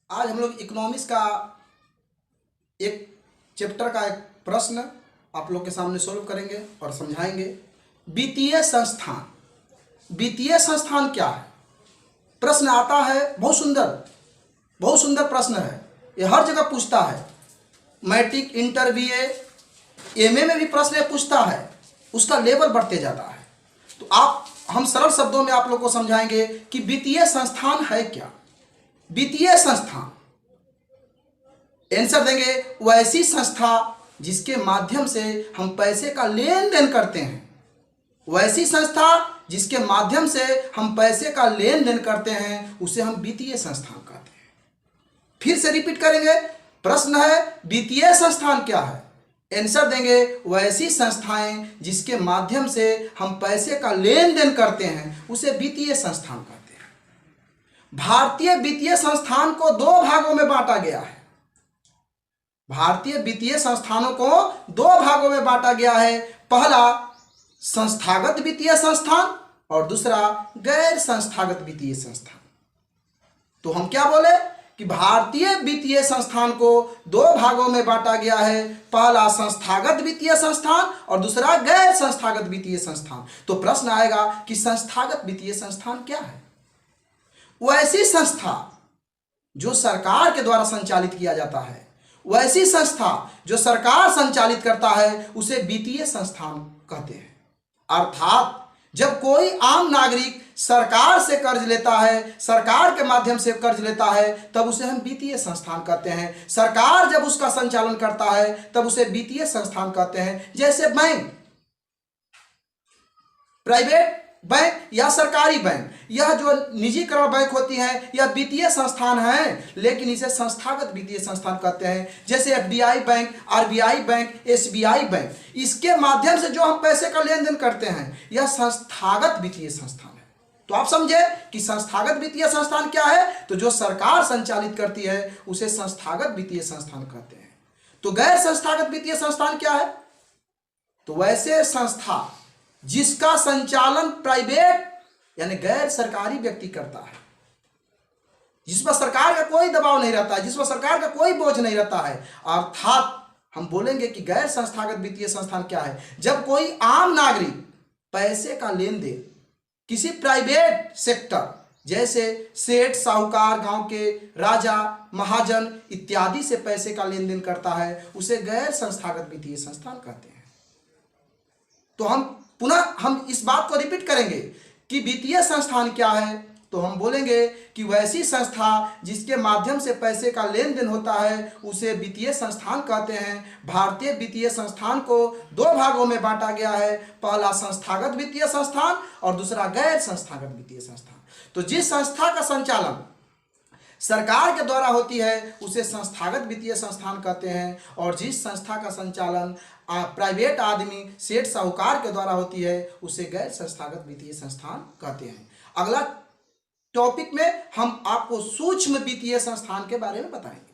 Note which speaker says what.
Speaker 1: आज हम लोग इकोनॉमिक्स का एक चैप्टर का एक प्रश्न आप लोग के सामने सोल्व करेंगे और समझाएंगे। वित्तीय संस्थान, वित्तीय संस्थान क्या है? प्रश्न आता है, बहुत सुंदर प्रश्न है। ये हर जगह पूछता है, मैट्रिक, इंटर, बीए, एमए में भी प्रश्न पूछता है। उसका लेवल बढ़ते जाता है। तो हम सरल शब्दों में आप लोग को समझाएंगे कि वित्तीय संस्थान है क्या। वित्तीय संस्थान आंसर देंगे, वैसी संस्था जिसके माध्यम से हम पैसे का लेन देन करते हैं। वैसी संस्था जिसके माध्यम से हम पैसे का लेन देन करते हैं उसे हम वित्तीय संस्थान कहते हैं। फिर से रिपीट करेंगे, प्रश्न है वित्तीय संस्थान क्या है? आंसर देंगे, वैसी संस्थाएं जिसके माध्यम से हम पैसे का लेन देन करते हैं उसे वित्तीय संस्थान कहते हैं। भारतीय वित्तीय संस्थान को दो भागों में बांटा गया है। भारतीय वित्तीय संस्थानों को दो भागों में बांटा गया है। पहला संस्थागत वित्तीय संस्थान और दूसरा गैर संस्थागत वित्तीय संस्थान। तो हम क्या बोले कि भारतीय वित्तीय संस्थान को दो भागों में बांटा गया है। पहला संस्थागत वित्तीय संस्थान और दूसरा गैर संस्थागत वित्तीय संस्थान। तो प्रश्न आएगा कि संस्थागत वित्तीय संस्थान क्या है? वैसी संस्था जो सरकार के द्वारा संचालित किया जाता है, वैसी संस्था जो सरकार संचालित करता है उसे वित्तीय संस्थान कहते हैं। अर्थात जब कोई आम नागरिक सरकार से कर्ज लेता है, सरकार के माध्यम से कर्ज लेता है, तब उसे हम वित्तीय संस्थान कहते हैं। सरकार जब उसका संचालन करता है तब उसे वित्तीय संस्थान कहते हैं। जैसे बैंक, प्राइवेट बैंक या सरकारी बैंक, यह जो निजीकरण बैंक होती है यह वित्तीय संस्थान है, लेकिन इसे संस्थागत वित्तीय संस्थान कहते हैं। जैसे FDI bank, RBI bank, SBI bank, इसके माध्यम से जो हम पैसे का लेन देन करते हैं यह संस्थागत वित्तीय संस्थान है। तो आप समझे कि संस्थागत वित्तीय संस्थान क्या है? तो जो सरकार संचालित करती है उसे संस्थागत वित्तीय संस्थान कहते हैं। तो गैर संस्थागत वित्तीय संस्थान क्या है? तो वैसे संस्था जिसका संचालन प्राइवेट यानी गैर सरकारी व्यक्ति करता है, जिस पर सरकार का कोई दबाव नहीं रहता है, जिस पर सरकार का कोई बोझ नहीं रहता है। अर्थात हम बोलेंगे कि गैर संस्थागत वित्तीय संस्थान क्या है? जब कोई आम नागरिक पैसे का लेन देन किसी प्राइवेट सेक्टर जैसे सेठ, साहूकार, गांव के राजा, महाजन इत्यादि से पैसे का लेन देन करता है उसे गैर संस्थागत वित्तीय संस्थान कहते हैं। तो हम इस बात को रिपीट करेंगे कि वित्तीय संस्थान क्या है। तो हम बोलेंगे कि वैसी संस्था जिसके माध्यम से पैसे का लेन देन होता है उसे वित्तीय संस्थान कहते हैं। भारतीय वित्तीय संस्थान को दो भागों में बांटा गया है, पहला संस्थागत वित्तीय संस्थान और दूसरा गैर संस्थागत वित्तीय संस्थान। तो जिस संस्था का संचालन सरकार के द्वारा होती है उसे संस्थागत वित्तीय संस्थान कहते हैं, और जिस संस्था का संचालन प्राइवेट आदमी, सेठ, साहूकार के द्वारा होती है उसे गैर संस्थागत वित्तीय संस्थान कहते हैं। अगला टॉपिक में हम आपको सूक्ष्म वित्तीय संस्थान के बारे में बताएंगे।